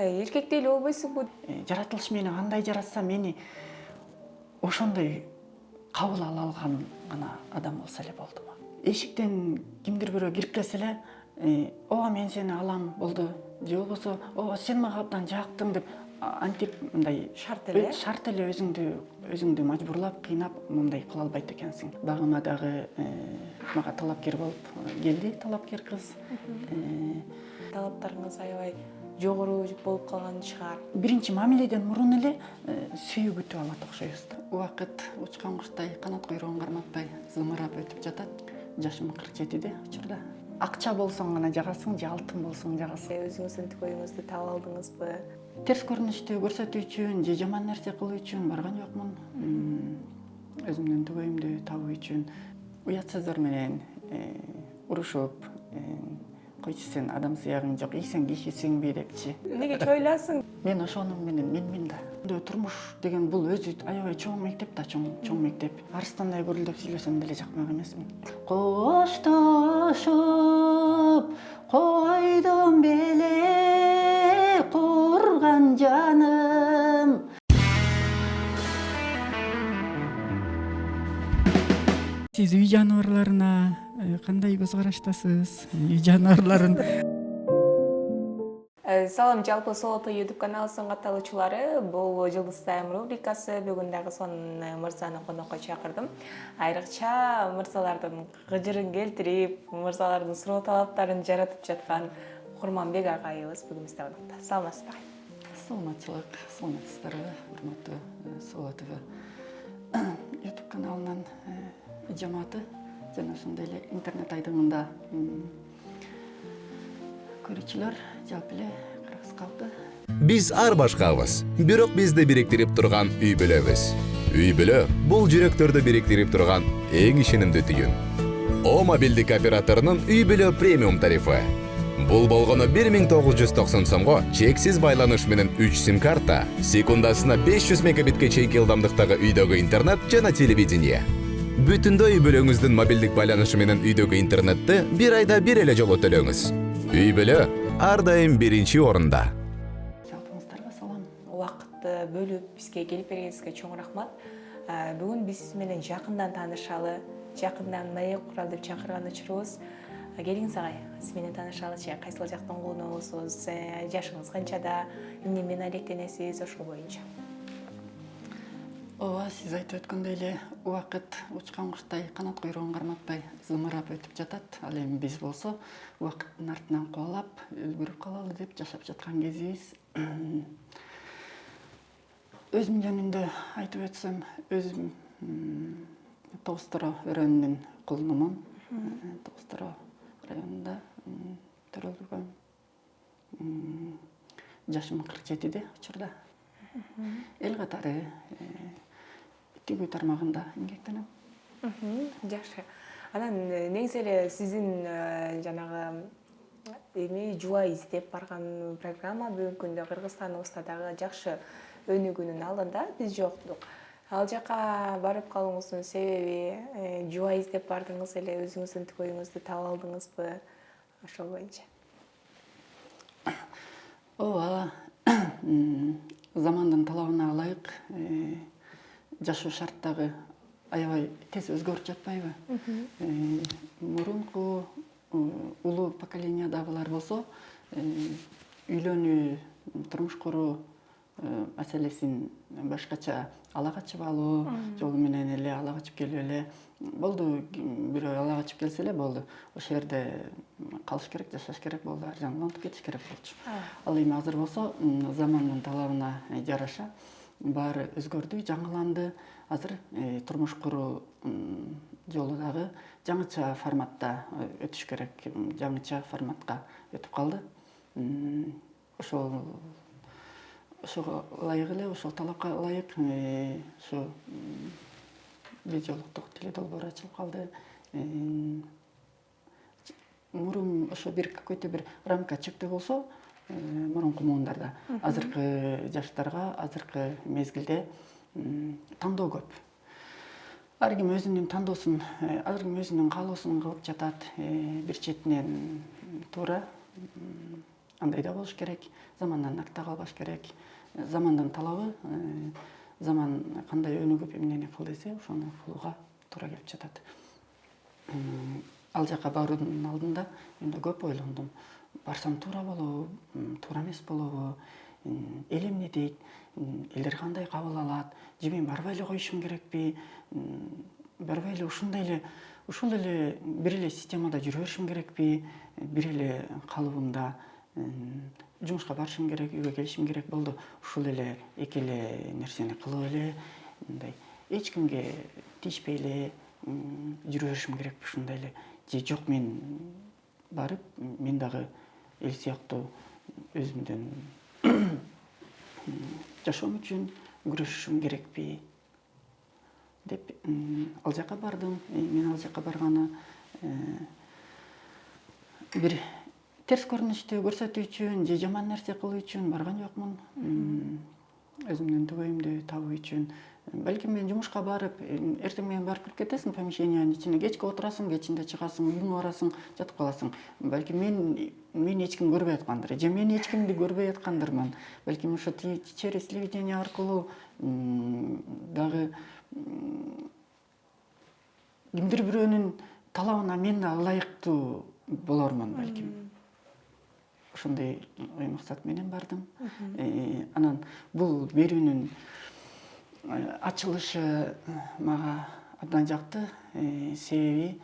Эркекте эле болбойсуңбу? Жаратылыш мени кандай жаратса, мени ошондой кабыл ала алган гана адам болсо эле болду. Эшиктен кимдир бирөө кирип келсе эле, ооба мен сени алам болду, же болбосо ооба сен мага абдан жактың деп антип мындай Шарт эле? шарт эле өзүңдү мажбурлап, кыйнап мындай кыла албайт экенсиң. Багыма дагы мага талапкер болуп келди, талапкер кыз. Талаптарыңыз аябай жогору болуп калган чыгар. Биринчи мамиледен мурун эле сүйүү күтүп алат окшойбуз. Убакыт учкан куштай канат куйругун карматпай зымырап өтүп жатат. Жашым 47-де учурда. Акча болсоң гана жагасың, же алтын болсоң жагасың. Өзүңүздүн тükөйүңүздү таап алдыңызбы? Терс көрүнүштү көрсөтүү үчүн же жаман нерсе кылуу үчүн барган жокмун. Өзүмдүн төгөйүмдү табуу үчүн уятсыздар менен урушуп, койчу сен адам сыягың жок, сен кишисиңби депчи. Эмнеге чойласың? Мен ошонун менен менмин да. Турмуш деген бул өзү аябай чоң мектеп да, чоң мектеп. Арыстандай гүрүлдөп сүйлөсөм деле жакмак эмесмин. Коштошуп койдум беле курган жаным. Сиз үй жаныбарларына кандай көз караштасыз? Үй жаныбарларын Салам, жалпы Солото YouTube каналынын катталуучулары. Бул Жылдыз Тайм рубрикасы. Бүгүн дагы сонун мырзаны конокко чакырдым. Айрыкча мырзалардын кыжырын келтирип, мырзалардын суроо талаптарын жаратып жаткан Курманбек агайыбыз бүгүн бизде конокто. Саламатсызбы? Саламатчылык, саламатсыздарбы, урматтуу Солото YouTube каналынын жамааты жана ошондой эле интернет айдыңында көрүүчүлөр жалпы эле кыргыз калды. Биз ар башкабыз, бирок бизди бириктирип турган үй бүлөбүз. Үй бүлө бул жүрөктөрдү бириктирип турган эң ишенимдүү түйүн. О мобилдик операторунун үй бүлө премиум тарифы. Бул болгону 1990 сомго чексиз байланыш менен 3 сим-карта, секундасына 500 мегабитке чейинки ылдамдыктагы үйдөгү интернет жана телевидение. Бүтүндөй үй бүлөңүздүн мобилдик байланышы менен үйдөгү интернетти бир айда бир эле жолу төлөңүз. Үй бүлө ар дайым биринчи орунда. Жалпыңыздарга салам. Убакытты бөлүп бизге келип бергениңизге чоң рахмат. Бүгүн биз сиз менен жакындан таанышалы, жакындан маек куралы деп чакырган учурубуз. Келиңиз агай, сиз менен таанышалычы. Кайсыл жактан колдоносуз, жашыңыз канчада, эмне менен алектенесиз, ошол боюнча. Ооба, сиз айтып өткөндөй эле убакыт учкан куштай канат куйругун карматпай зымырап өтүп жатат. Ал эми биз болсо убакыттын артынан кубалап, үлгүрүп калалы деп жашап жаткан кезибиз. Өзүм жөнүндө айтып өтсөм, өзүм Тогуз-Торо өрөөнүнүн кулунумун. Тогуз-Торо районунда төрөлгөм. Жашым 47-де учурда. Эл катары тигүү тармагында эмгектенем. Жакшы. Анан негизи эле сиздин жанагы жубай издеп барган программа бүгүнкү күндө Кыргызстаныбызда дагы жакшы өнүгүүнүн алдында, биз жоктук. Ал жака барып калууңуздун себеби жубай издеп бардыңыз эле, өзүңүздүн тükөйүңүздү таап алдыңызбы? Ошол боюнча. Ооба, замандын талабына ылайык жашоо шарттагы аябай тез өзгөрүп жатпайбы? Мурунку улуу поколениядагылар болсо, үйлөнүү, турмуш куруу маселесин башкача ала качып алуу жолу менен эле ала качып келип эле болду. Бирөө ала качып келсе эле болду. Ошол жерде калыш керек, жашаш керек болду, ар жагынан унутуп кетиш керек болчу. Ал эми азыр болсо замандын талабына жараша баары өзгөрдү, жаңыланды. Азыр турмуш куруу жолу дагы жаңыча форматта өтүш керек, жаңыча форматка өтүп калды. Ошого ылайык эле, ошол талапка ылайык ушу бир жолуктук тили долбоор ачылып калды. Мурун ошо бир какой-то бир рамка чектөө болсо, мурунку муундарда азыркы жаштарга, азыркы мезгилде тандоо көп. Ар ким өзүнүн тандоосун, ар ким өзүнүн каалоосун кылып жатат. Бир четинен туура, андай да болуш керек, замандан артта калбаш керек. Замандын талабы, заман кандай өнүгүп эмнени кыл десе, ошону кылууга туура келип жатат. Ал жака баруунун алдында мен да көп ойлондум. Барсам туура болобу, туура эмес болобу, эл эмне дейт, элдер кандай кабыл алат, же мен барбай эле коюшум керекпи, барбай эле ушул эле бир эле системада жүрө беришим керекпи, бир эле калыбымда жумушка барышым керек, үйгө келишим керек болду. Ушул эле эки эле нерсени кылып эле, мындай эч кимге тийишпей эле жүрө беришим керекпи ушундай эле. Же жок, мен барып, мен дагы эл сыяктуу өзүмдүн жашоом үчүн күрөшүшүм керекпи деп ал жака бардым. Мен ал жака барганы бир терс көрүнүштү көрсөтүү үчүн же жаман нерсе кылуу үчүн барган жокмун. Өзүмдүн түбөйүмдү табуу үчүн. Балким мен жумушка барып, эртең менен барып кирип кетесиң помещениянын ичине, кечке отурасың, кечинде чыгасың, үйүңө барасың, жатып каласың. Балким мен эч ким көрбөй аткандыр, же мен эч кимди көрбөй аткандырмын. Балким ошо через телевидение аркылуу дагы кимдир бирөөнүн талабына мен да ылайыктуу болормун балким. Ошондой ой максат менен бардым. Анан бул берүүнүн ачылышы мага абдан жакты. Себеби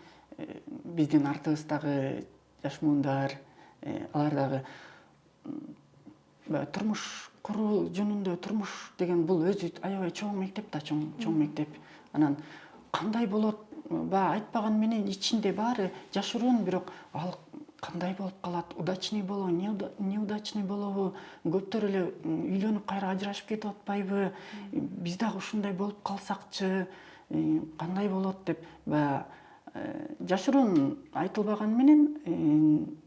биздин артыбыздагы жаш муундар, алар дагы турмуш куруу жөнүндө, турмуш деген бул өзү аябай чоң мектеп да, чоң мектеп. Анан кандай болот, баягы айтпаган менен ичинде баары жашыруун, бирок ал кандай болуп калат, удачный болобу, неудачный болобу, көптөр эле үйлөнүп кайра ажырашып кетип атпайбы, биз дагы ушундай болуп калсакчы, кандай болот деп баягы жашыруун айтылбаган менен,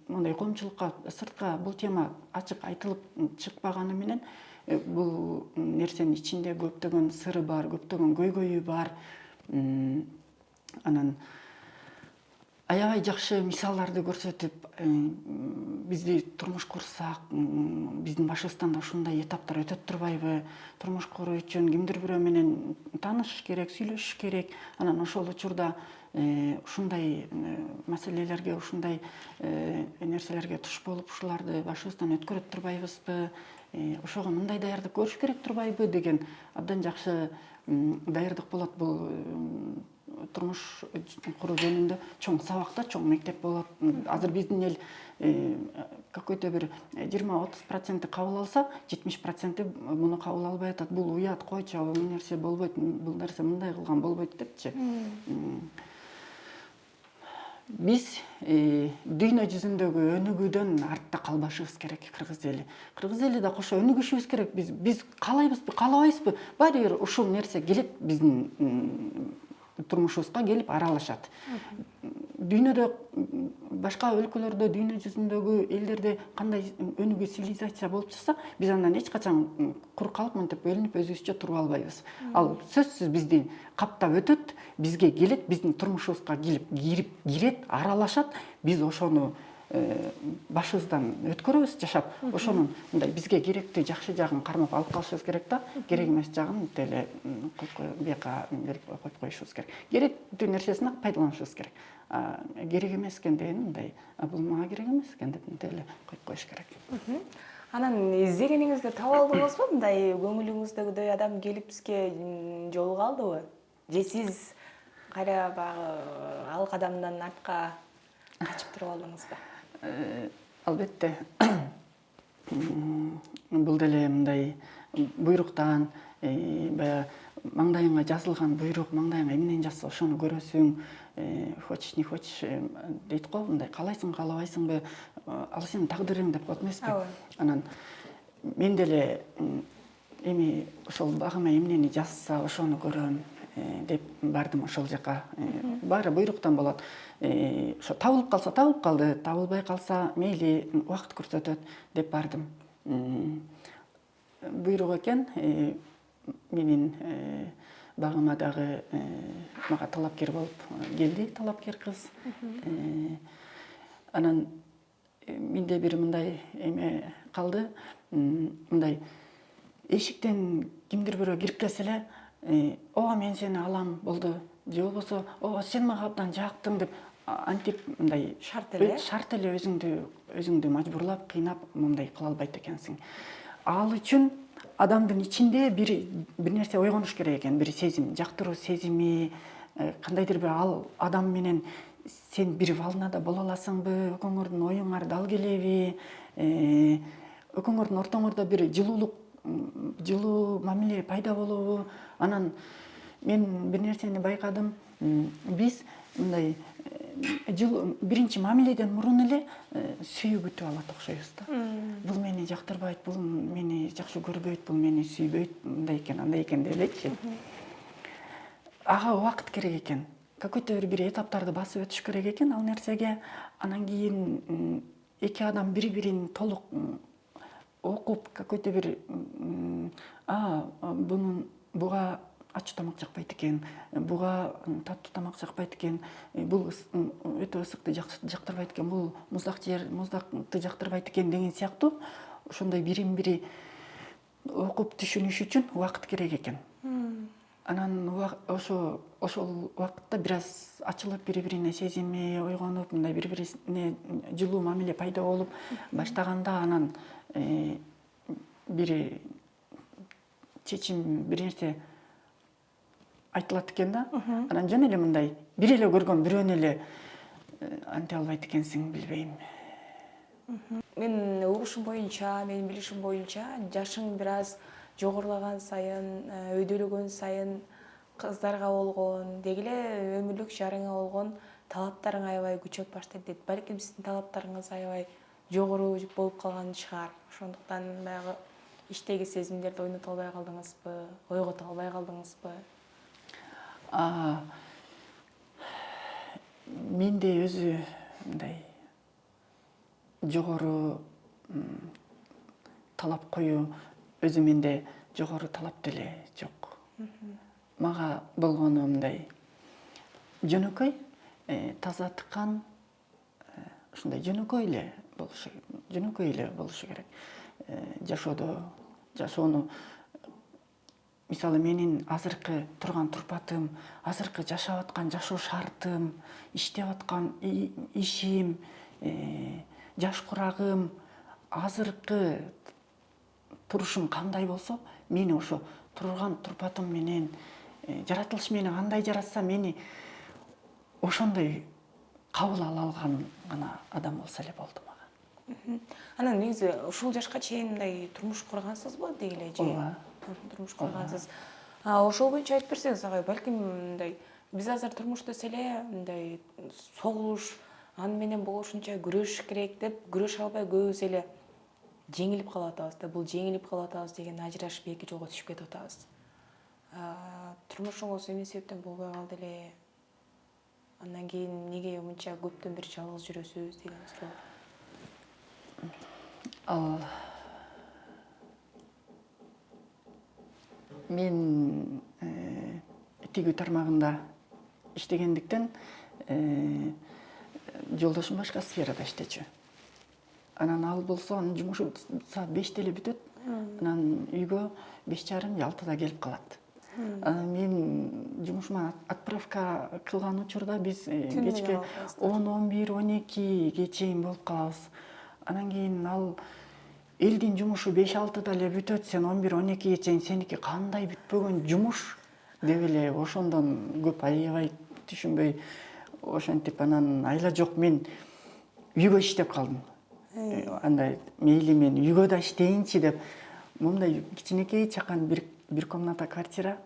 мындай коомчулукка сыртка бул тема ачык айтылып чыкпаганы менен бул нерсенин ичинде көптөгөн сыры бар, көптөгөн көйгөйү бар. Анан аябай жакшы мисалдарды көрсөтүп, бизди турмуш курсак, биздин башыбыздан да ушундай этаптар өтөт турбайбы, турмуш куруу үчүн кимдир бирөө менен таанышыш керек, сүйлөшүш керек. Анан ошол учурда ушундай маселелерге, ушундай нерселерге туш болуп, ушуларды башыбыздан өткөрөт турбайбызбы, ошого мындай даярдык көрүш керек турбайбы деген абдан жакшы даярдык болот. Бул турмуш куруу жөнүндө чоң сабакта, чоң мектеп болот. Азыр биздин эл какой-то бир 20-30% кабыл алса, 70% муну кабыл албай атат. Бул уят, койчу, бул нерсе болбойт, бул нерсе мындай кылган болбойт депчи. Биз дүйнө жүзүндөгү өнүгүүдөн артта калбашыбыз керек. Кыргыз эли да кошо өнүгүшүбүз керек. Биз каалайбызбы, каалабайбызбы, баары бир ушул нерсе келип биздин турмушубузга келип аралашат. Дүйнөдө, башка өлкөлөрдө, дүйнө жүзүндөгү элдерде кандай өнүгүү, цивилизация болуп чыкса, биз андан эч качан кур калып мынтип бөлүнүп өзүбүзчө туруп албайбыз. Ал сөзсүз бизди каптап өтөт, бизге келет, биздин турмушубузга кирет, аралашат. Биз ошону башыбыздан өткөрөбүз жашап, ошонун мындай бизге керектүү жакшы жагын кармап алып калышыбыз керек да, керек эмес жагын деле бияка берип коюп коюшубуз керек. Керектүү нерсесин пайдаланышыбыз керек. Керек эмес экен деген мындай, бул мага керек эмес экен деп деле коюп коюш керек. Анан издегениңизде таап алдыңызбы? Мындай көңүлүңүздөгүдөй адам келип сизге жолуга алдыбы? Же сиз кайра баягы ал кадамдан артка качып туруп алдыңызбы? Албетте, бул деле мындай буйруктан, баягы маңдайыңа жазылган буйрук, маңдайыңа эмнени жазса ошону көрөсүң, хочешь не хочешь дейт го, мындай каалайсың, каалабайсыңбы, ал сенин тагдырың деп коет эмеспи? Анан мен деле эми ошол багыма эмнени жазса ошону көрөм деп бардым ошол жака. Баары буйруктан болот. Ошо табылып калса табылып калды, табылбай калса мейли, убакыт көрсөтөт деп бардым. Буйрук экен, менин багыма дагы мага талапкер болуп келди, талапкер кыз. Анан менде бир мындай эме калды. Мындай эшиктен кимдир бирөө кирип келсе эле, ооба мен сени алам болду, же болбосо ооба сен мага абдан жактың деп антип мындай Шарт эле? шарт эле өзүңдү мажбурлап, кыйнап мындай кыла албайт экенсиң. Ал үчүн адамдын ичинде бир нерсе ойгонуш керек экен, бир сезим, жактыруу сезими, кандайдыр бир ал адам менен сен бир волнада боло аласыңбы, экөөңөрдүн оюңар дал келеби, экөөңөрдүн ортоңордо бир жылуу мамиле пайда болобу. Анан мен бир нерсени байкадым, биз мындай биринчи мамиледен мурун эле сүйүү күтүп алат окшойбуз да. Бул мени жактырбайт, бул мени жакшы көрбөйт, бул мени сүйбөйт, мындай экен, андай экен деп элечи. Ага убакыт керек экен. Какой-то бир этаптарды басып өтүш керек экен ал нерсеге. Анан кийин эки адам бири-бирин толук окуп, какой-то бир буга ачуу тамак жакпайт экен, буга таттуу тамак жакпайт экен, бул өтө ысыкты жактырбайт экен, бул муздакты жактырбайт экен деген сыяктуу ошондой бирин бири окуп түшүнүш үчүн убакыт керек экен. Анан ошол убакытта бир аз ачылып, бири-бирине сезими ойгонуп, мындай бири-бирине жылуу мамиле пайда болуп баштаганда анан бир чечим, бир нерсе айтылат экен да. Анан жөн эле мындай бир эле көргөн бирөөнү эле анте албайт экенсиң, билбейм. Менин угушум боюнча, менин билишим боюнча, жашың бир аз жогорулаган сайын, өйдөлөгөн сайын кыздарга болгон, деги эле өмүрлүк жарыңа болгон талаптарың аябай күчөп баштайт дейт. Балким сиздин талаптарыңыз аябай жогору болуп калган шығар. Ошондуктан баягы иштеги сезимдерди ойното албай калдыңызбы, ойгото албай калдыңызбы? Менде өзү мындай жогору талап коюу, өзү менде жогору талап деле жок. Мага болгону мындай жөнөкөй, таза тыккан, ушундай жөнөкөй эле болушу керек. Жашоону мисалы менин азыркы турган турпатым, азыркы жашап аткан жашоо шартым, иштеп аткан ишим, жаш курагым, азыркы турушум кандай болсо, мени ошо турган турпатым менен, жаратылыш мени кандай жаратса, мени ошондой кабыл ала алган гана адам болсо эле болду мага. Анан негизи ушул жашка чейин мындай турмуш кургансызбы деги эле же? Ооба. Турмуш кургансыз. Ошол боюнча айтып берсеңиз агай, балким мындай биз азыр турмуштасыз эле мындай согуш, аны менен болушунча күрөшүш керек деп күрөшө албай көбүбүз эле жеңилип калып атабыз да. Бул жеңилип калып атабыз деген ажырашып эки жолго түшүп кетип атабыз. Турмушуңуз эмне себептен болбой калды эле? Андан кийин неге мынча көптөн бери жалгыз жүрөсүз деген суроо. Мен тигүү тармагында иштегендиктен жолдошум башка сферада иштечү. Анан ал болсо анын жумушу саат 5-те эле бүтөт. Анан үйгө 5:30-6-да келип калат. Анан мен жумушума отправка кылган учурда биз кечке 10-11-12-ге чейин болуп калабыз. Анан кийин ал элдин жумушу 5-6-да эле бүтөт, сен 11-12-ге чейин сеники кандай бүтпөгөн жумуш деп эле ошондон көп аябай түшүнбөй ошентип анан айла жок мен үйгө иштеп калдым. Андай мейли мен үйгө да иштейинчи деп мындай кичинекей чакан бир комната квартира.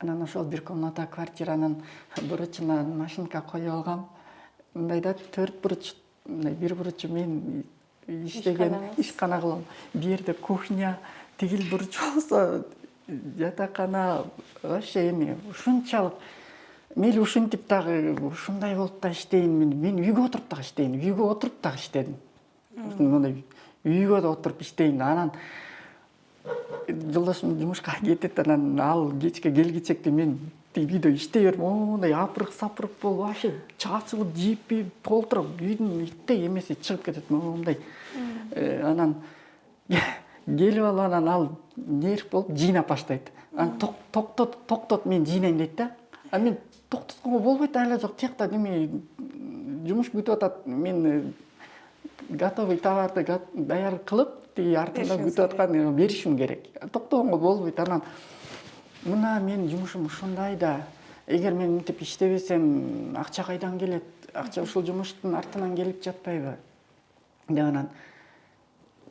Анан ошол бир комната квартиранын буручуна машинка коюп алгам. Мындай да 4 буруч, мындай бир буручу мен иштеген ишкана кылам. Бу жерде кухня, тигил буруч болсо жатакана, вообще эми ушунчалык мейли ушинтип дагы ушундай болуп да иштейин. Мен үйгө отуруп дагы иштейин, үйгө отуруп дагы иштедим. Мындай үйгө да отуруп иштейин. Анан жолдошум жумушка кетет, анан ал кечке келгичекти мен үйдө иштей берип моундай апырык сапырык болуп вообще чачылып жийип толтуруп үйдүн иттей эмеси чыгып кетет моундай. Анан келип алып анан ал нерв болуп жыйнап баштайт. Анан токтот мен жыйнайм дейт да. А мен токтотконго болбойт, айла жок тиякта неме жумуш күтүп атат. Мен готовый товарды даяр кылып, тиги артында күтүп аткан беришим керек. Токтогонго болбойт. Анан мына мен жумушум ушундай да. Эгер мен мынтип иштебесем, акча кайдан келет? Акча ушул жумуштун артынан келип жатпайбы? Деп анан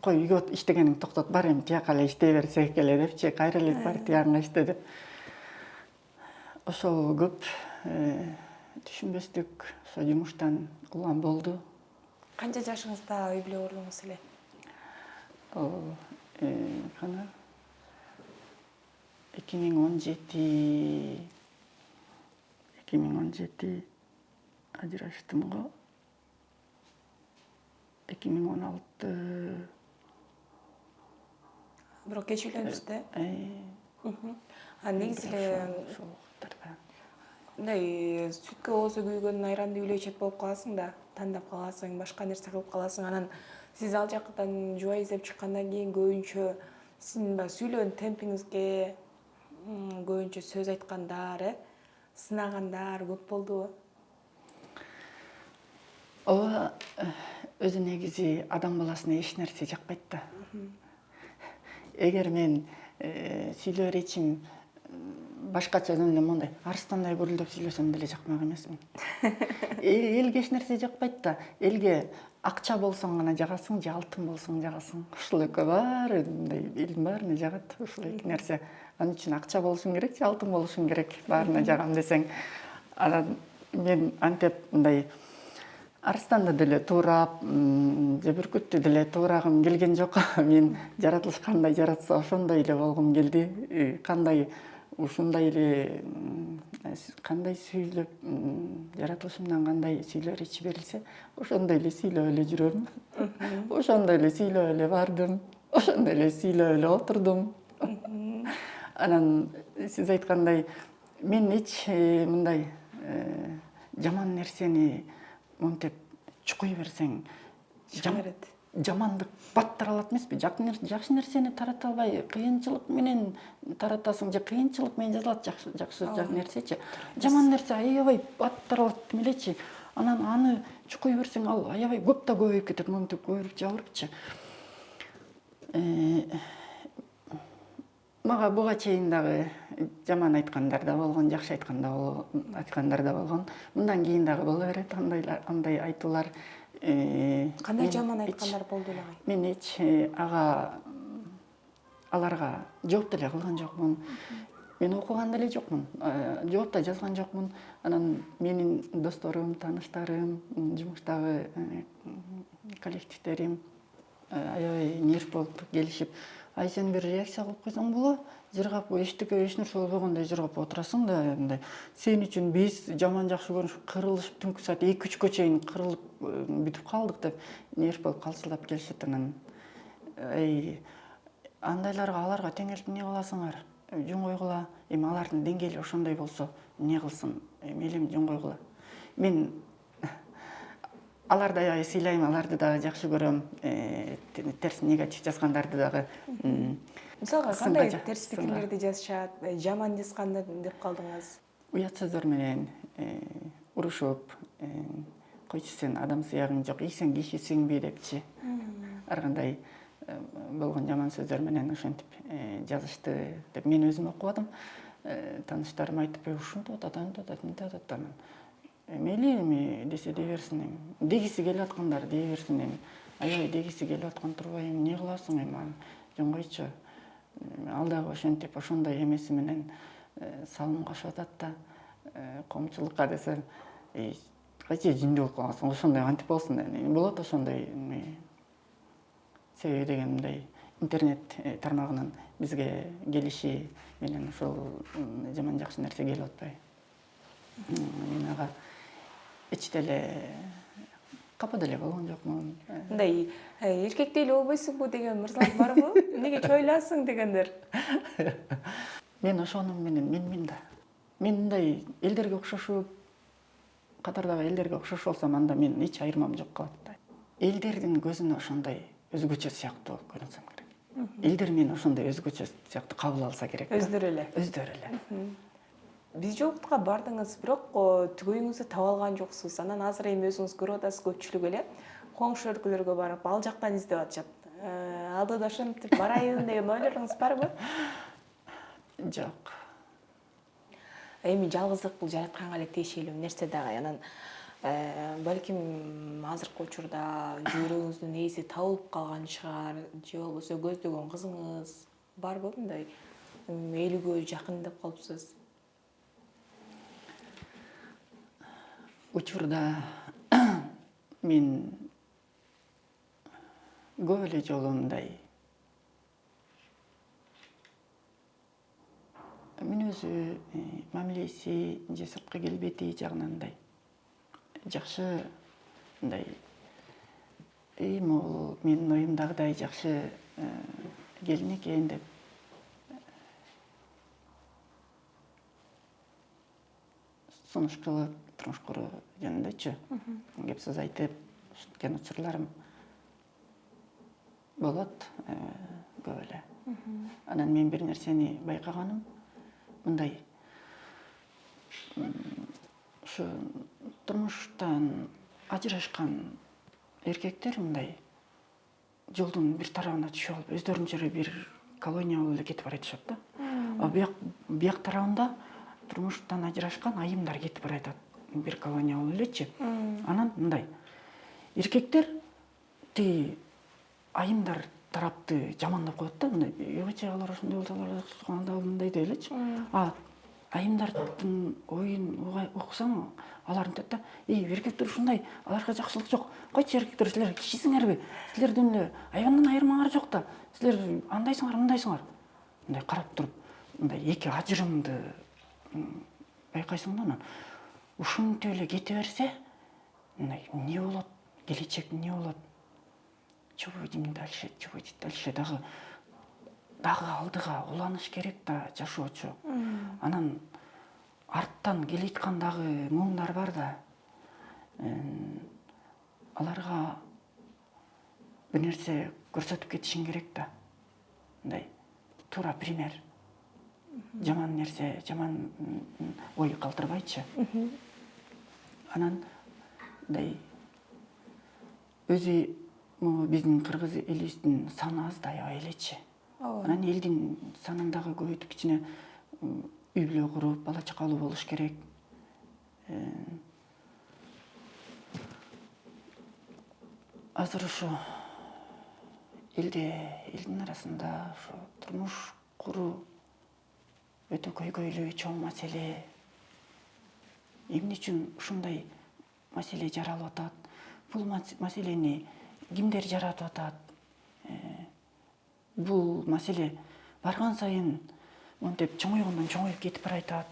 кой үйгө иштегениң токтот, бар эми тияка эле иштей берсек эле депчи, кайра эле бар тиягыңа иште деп. Ошол көп түшүнбөстүк, ошо жумуштан улам болду. Канча жашыңызда үй бүлө курдуңуз эле? Кана 2017 ажыраштым го. 2016 Бирок кеч үйлөндүңүз да? Негизи эле мындай сүткө болсо күйгөн айранды үйлөө ичет болуп каласың да, тандап каласың, башка нерсе кылып каласың. Анан сиз ал жактан жуба издеп чыккандан кийин көбүнчө сиздин баягы сүйлөө темпиңизге көбүнчө сөз айткандар, сынагандар көп болдубу? Ооба, өзү негизи адам баласына эч нерсе жакпайт да. Эгер мен сүйлөө речим башкача эле мондай арстандай гүрүлдөп сүйлөсөм деле жакмак эмесмин. Элге эч нерсе жакпайт да. Элге акча болсоң гана жагасың, же алтын болсоң жагасың. Ушул эки баары мындай элдин баарына жагат ушул эки нерсе. Анын үчүн акча болушуң керек, же алтын болушуң керек. Баарына жагам десең. Анан мен антип мындай арстанда деле туурап, же бүркүттү деле туурагым келген жок. Мен жаратылыш кандай жаратса ошондой эле болгум келди. Кандай ушундай эле кандай сүйлөп жаратылышымдан кандай сүйлөө речи берилсе, ошондой эле сүйлөп эле жүрөм. Ошондой эле сүйлөп эле бардым. Ошондой эле сүйлөп эле отурдум. Анан сиз айткандай мен эч мындай жаман нерсени монтип чукуй берсең жамандык баттар алат эмеспи? Жакшы нерсени тарата албай, кыйынчылык менен таратасың, же кыйынчылык менен жазылат жакшы нерсечи. Жаман нерсе аябай баттар алат элечи. Анан аны чукуй берсең, ал аябай көп да көбөйүп кетет, монтип көбүрүп жабырыпчы. Мага буга чейин дагы жаман айткандар да болгон, жакшы айткандар да болгон. Мындан кийин дагы боло берет андай айтуулар. Кандай жаман айткандар болду эле? Мен эч аларга жооп деле кылган жокмун. Мен окуган деле жокмун. Жооп да жазган жокмун. Анан менин досторум, тааныштарым, жумуштагы коллективдерим аябай нерв болуп келишип, ай сен бир реакция кылып койсоң боло, жыргап эчтеке эч нерсе болбогондой жыргап отурасың да, мындай сен үчүн биз жаман жакшы көрүшүп кырылышып түнкү саат 2-3 чейин кырылып бүтүп калдык деп нерв болуп калчылдап келишет. Анан андайларга аларга теңелип эмне кыласыңар? Жөн койгула. Эми алардын деңгээли ошондой болсо эмне кылсын? Мейлим жөн койгула. Мен аларды аябай сыйлайм, аларды дагы жакшы көрөм. Терс негатив жазгандарды дагы. Мисалга кандай терс пикирлерди жазышат, жаман жазганда деп калдыңыз? Уят сөздөр менен урушуп, койчу сен адам сыягың жок, сен кишисиңби депчи. Ар кандай болгон жаман сөздөр менен ошентип жазышты деп мен өзүм окубадым. Тааныштарым айтып, ушинтип атат, антип атат, мынтип атат. Мейли эми десе дей берсин эми. Дегиси келип аткандар дей берсин эми. Аябай дегиси келип аткан турбайбы, эмне кыласың эми аны? Жөн койчу. Ал дагы ошентип ошондой эмеси менен салым кошуп атат да. Коомчулукка десем, кайчы жиндүү болуп каласың, ошондой антип болсун. Болот ошондой себеби деген мындай интернет тармагынын бизге келиши менен ошол жаман жакшы нерсе келип атпайбы. Мен ага эч деле капа деле болгон жокмун. Мындай эркектей эле болбойсуңбу деген мырзалар барбы? Эмнеге чойласың дегендер? Мен ошонун менен менмин да. мен мындай элдерге окшошуп, катардагы элдерге окшош болсом, анда мен эч айырмам жок калат да. Элдердин көзүнө ошондой өзгөчө сыяктуу көрүнсөм керек. Элдер мени ошондой өзгөчө сыяктуу кабыл алса керек. Өздөрү эле. Өздөрү эле. Видеоклубга бардыңыз, бирок түгөйүңүздү таба алган жоксуз. Анан азыр эми өзүңүз көрүп атасыз, көпчүлүк эле коңшу өлкөлөргө барып, ал жактан издеп атышат. Алдыда ошентип барайын деген ойлоруңуз барбы? Жок. Эми жалгыздык бул жаратканга эле тиешелүү нерсе дагы. Анан балким азыркы учурда жүрөгүңүздүн ээси табылып калган шығар, же болбосо көздөгөн кызыңыз барбы мындай ээлүүгө жакын деп калыпсыз? Учурда мен көп эле жолу мындай мүнөзү, мамилеси же сырткы келбети жагынан мындай жакшы, мындай могул менин оюмдагыдай жакшы келин экен деп сунуш кылып турмуш куруу жөнүндөчү кеп сөз айтып ушинткен учурларым болот көп эле. Анан мен бир нерсени байкаганым мындай ушу турмуштан ажырашкан эркектер мындай жолдун бир тарабына түшүп алып өздөрүнчө бир колония болуп эле кетип баратышат да. А бияк тарабында турмуштан ажырашкан айымдар кетип баратат, бир колония болуп элечи. Анан мындай эркектер тиги айымдар тарапты жамандап коет да, мындай ойбачай алар ошондой болсо алар мындай деп элечи. А айымдардын оюн уксаң, алар айтат да, эркектер ушундай, аларга жакшылык жок. Койчу эркектер, силер кишисиңерби? Силердин эле айвандан айырмаңар жок да. Силер андайсыңар, мындайсыңар. Мындай карап туруп, мындай эки ажырымды байкайсың да, анан ушинтип эле кете берсе, мындай эмне болот? Келечек эмне болот? Чего будем дальше? Чего будет дальше? Дагы алдыга уланыш керек да жашоочу. Анан арттан келаткан дагы муңдар бар да. Аларга бир нерсе көрсөтүп кетишиң керек да. Мындай туура пример. Жаман нерсе, жаман ой калтырбайчы. Анан мындай өзү биздин кыргыз элибиздин саны аздай элечи. Анан элдин санын дагы көбөйтүп кичине үй бүлө куруп, бала чакалуу болуш керек. Азыр ушу элдин арасында ушу турмуш куруу өтө көйгөйлүү чоң маселе. Эмне үчүн ушундай маселе жаралып атат? Бул маселени кимдер жаратып атат? Бул маселе барган сайын монтип чоңойгондон чоңоюп кетип баратат.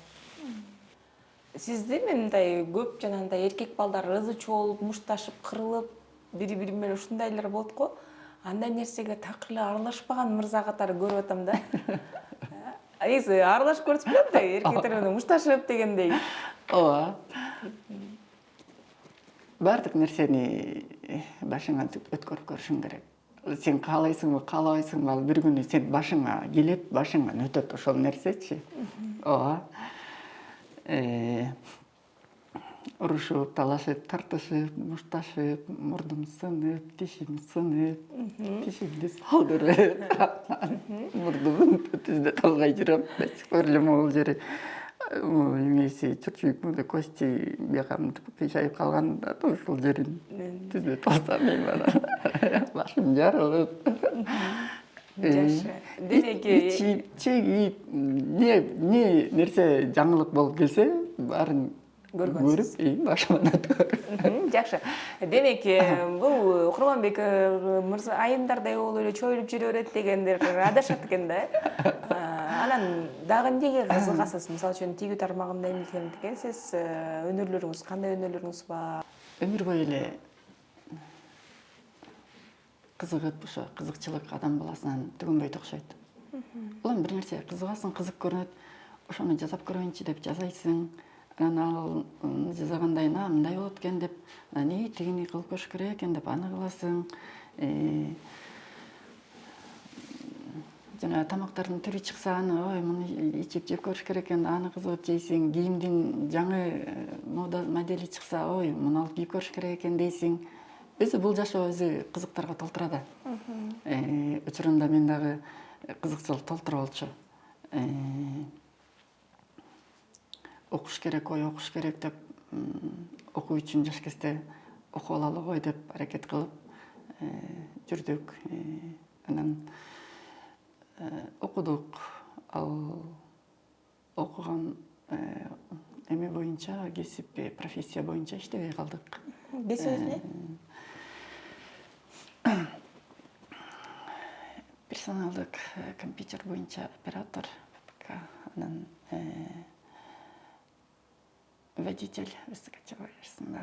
Сизди мындай көп жанагындай эркек балдар ызы чуу болуп, мушташып, кырылып, бири-бири менен ушундайлар болот го. Андай нерсеге такыр эле аралашпаган мырза катары көрүп атам да. Негизи аралашып көрсөтүп белем да, эркектер менен мушташып дегендей. Ооба. Бардык нерсени башыңан өткөрүп көрүшүң керек. Сен каалайсыңбы, каалабайсыңбы, ал бир күнү сен башыңа келет, башыңан өтөт ошол нерсечи. Ооба. Урушуп, талашып, тартышып, мушташып, мурдум сынып, тишим сынып, тишимди салдырып, мурдумун түздө талгай жүрөм. Бесикөр эле могул жери эмеси чурчуйук мындай кости бияка кыйшайып калган да, ушул жерин түздө талсам анан башым жарылып. Жакшы. Демеки чегип, не нерсе жаңылык болуп келсе, баарын көрүп, башыман өткөрүп. Жакшы. Демеки бул Курманбек мырза айымдардай болуп эле чоюлуп жүрө берет дегендер адашат экен да. Анан дагы эмнеге кызыгасыз? Мисалы үчүн тигүү тармагында эмне дегенсиз? Өнөрлөрүңүз, кандай өнөрлөрүңүз бар? Өмүр бою эле кызыгып, ошо кызыкчылык адам баласынан түгөнбөйт окшойт. Улам бир нерсе кызыгасың, кызык көрүнөт. ошону жасап көрөйүнчү деп жасайсың. Анан ал жасагандай мындай болот экен деп, анан тигини кылып көрүш керек экен деп аны кыласың. Жана тамактардын түрү чыкса, аны ой муну ичип жеп көрүш керек экен, аны кызыгып жейсиң. Кийимдин жаңы мода модели чыкса, ой муну алып кийип көрүш керек экен дейсиң. Өзү бул жашоо өзү кызыктарга толтура да. Учурунда мен дагы кызыкчылык толтуруп болчу. Окуш керек, ой окуш керек деп, окуу үчүн жаш кезде окуп алалы ғой деп аракет кылып жүрдүк. Анан окудук. Ал окуган эме боюнча, кесип, профессия боюнча иштебей калдык. Кесибиз Персоналдык компьютер боюнча оператор, анан водитель высокочасовой арасында.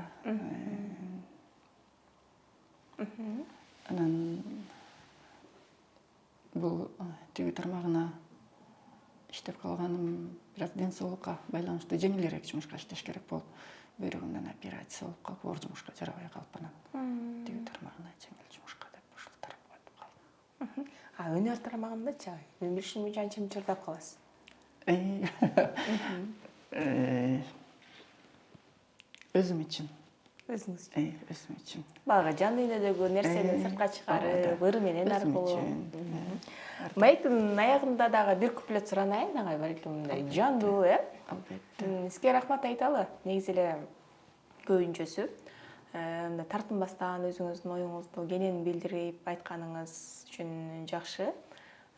Анан бул түү тармагына иштеп калганым бир аз ден соолукка байланыштуу, жеңилирээк жумушка иштеш керек болуп, бөйрөгүмдөн операция болуп калып, оор жумушка жарабай калып, анан түү тармагына жеңил жумушка деп ушул тарапка өтүп калдым. Өнөр тармагындачы? Мен билишим боюнча анча мынча жардап каласыз. Өзүм үчүн. Өзүңүз Өзүм үчүн. Бага жан дүйнөдөгү нерсени сыртка чыгарып, ыры менен аркылуу. Маектин аягында дагы бир куплет суранайын, агай, балким мындай жандуу, Албетте. Сизге рахмат айталы. Негизи эле көбүнчөсү мындай тартынбастан өзүңүздүн оюңузду кенен билдирип айтканыңыз үчүн жакшы.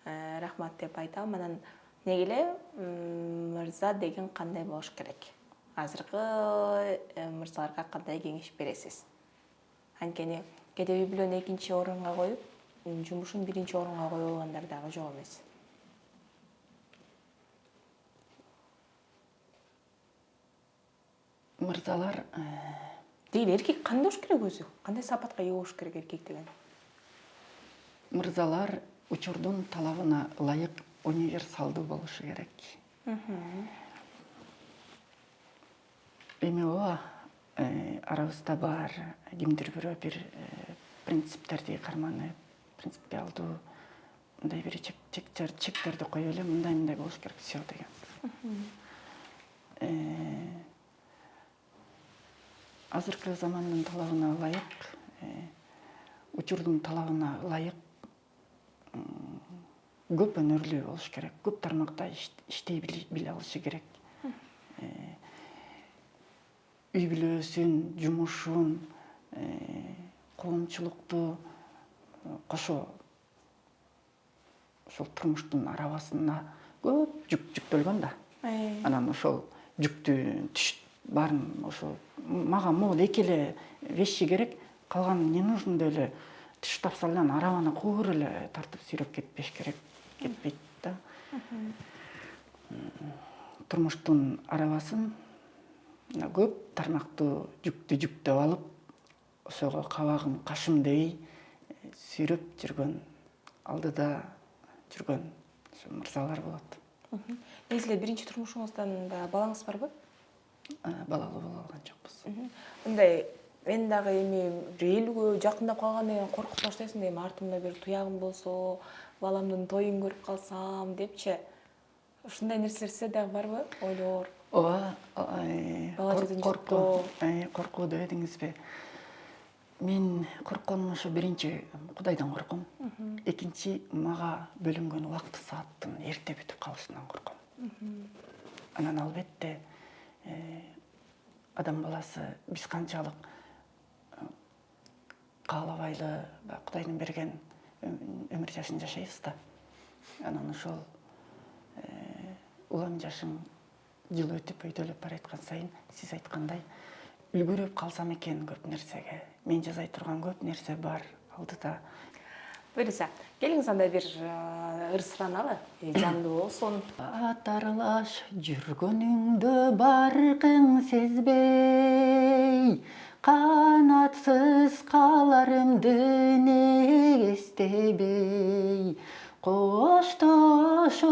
Рахмат деп айтам. Анан неге эле мырза деген кандай болуш керек? Азыркы мырзаларга кандай кеңеш бересиз? Анткени кээде үй бүлөнү экинчи орунга коюп, жумушун биринчи орунга коюп алгандар дагы жок эмес. Мырзалар Дейли эркек кандай болуш керек өзү? Кандай сапатка ээ болуш керек эркек деген? Мырзалар учурдун талабына ылайык универсалдуу болушу керек. Эми ооба, арабызда бар кимдир бирөө бир принциптерди карманып, принципиалдуу мындай бир чектерди коюп эле мындай болуш керек все деген. Азыркы замандын талабына ылайык, учурдун талабына ылайык көп өнөрлүү болуш керек, көп тармакта иштей биле алышы керек. Үй бүлөсүн, жумушун, коомчулукту кошо ошол турмуштун арабасына көп жүктөлгөн да. Анан ошол жүктү баарын ошо мага могул эки эле вещи керек, калган не нужно эле түш тапса эле арабаны куур эле тартып сүйрөп кетпеш керек, кетпейт да. Турмуштун арабасын көп тармактуу жүктү жүктөп алып, ошого кабагым кашым дей сүйрөп жүргөн, алдыда жүргөн мырзалар болот. Негизи эле биринчи турмушуңуздан балаңыз барбы? Балалуу боло алган жокпуз. Мындай мен дагы эми элүүгө жакындап калган деген коркуп баштайсың да, эми артымда бир туягым болсо, баламдын тоюн көрүп калсам депчи. Ушундай нерселер сизде дагы барбы? Ойлор. Ооба, Коркуу дедиңизби? Мен коркконум ошо биринчи Кудайдан корком. Экинчи мага бөлүнгөн убакыт сааттын эрте бүтүп калышынан корком. Анан албетте адам баласы биз канчалык каалабайлы Кудайдын берген өмүр жашын жашайбыз да. Анан ошол улам жашың жыл өтүп өйдөлөп бараткан сайын сиз айткандай үлгүрүп калсам экен көп нерсеге. Мен жасай турган көп нерсе бар алдыда. Буюрса, келиңиз андай бир ыр сураналы, жандуу болсун. Атарлаш жүргөнүңдө баркың сезбей, канатсыз каларымды неге эстебей, коштошуп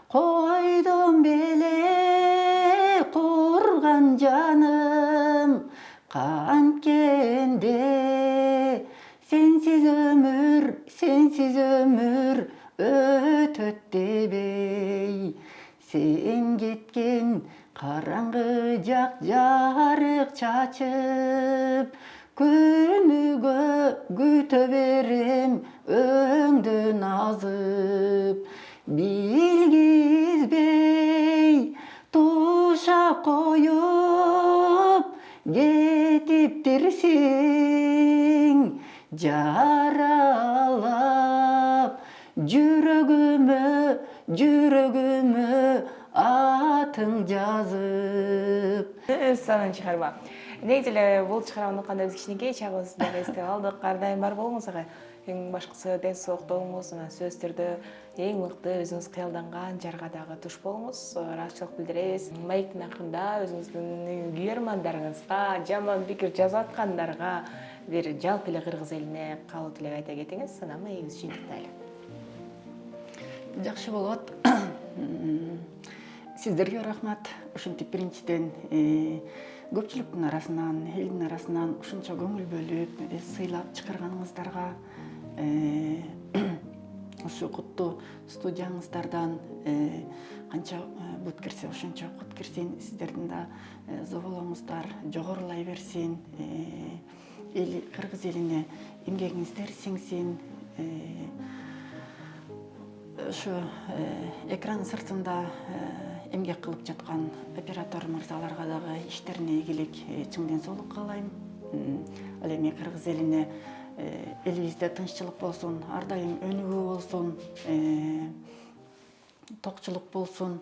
койдум беле курган жаным канткенде сенсиз өмүр өтөт дебей сен кеткен караңгы жак жарык чачып күнүгө күтө берем өңдөн азып билгизбей тушап коюп кетиптирсиң жаралап жүрөгүмө атың жазып. Санын чыгарма. Негизи эле бул чыгарманы укканда биз кичинекей чагыбызда эстеп алдык. Ар дайым бар болуңуз ага. Эң башкысы ден соолуктуңуз, сөздөрдө эң мыкты өзүңүз кыялданган жарга дагы туш болуңуз. Ыраазычылык билдиребиз. Маектин акырында өзүңүздүн күйөрмандарыңызга, жаман пикир жазып аткандарга бир жалпы эле кыргыз элине каалоо тилек айта кетиңиз. Анан маегибизди жыйынтыктайлы. Жакшы болот. Сиздерге рахмат. Ушинтип биринчиден көпчүлүктүн арасынан, элдин арасынан ушунча көңүл бөлүп, сыйлап чакырганыңыздарга, ушу куттуу студияңыздардан канча бут кирсе ошончо кут кирсин, сиздердин да зоболоңуздар жогорулай берсин, кыргыз элине эмгегиңиздер сиңсин. Ошо экран сыртында эмгек кылып жаткан оператор мырзаларга дагы иштерине ийгилик, чың ден соолук каалайм. Ал эми кыргыз элине, элибизде тынччылык болсун, ар дайым өнүгүү болсун, токчулук болсун.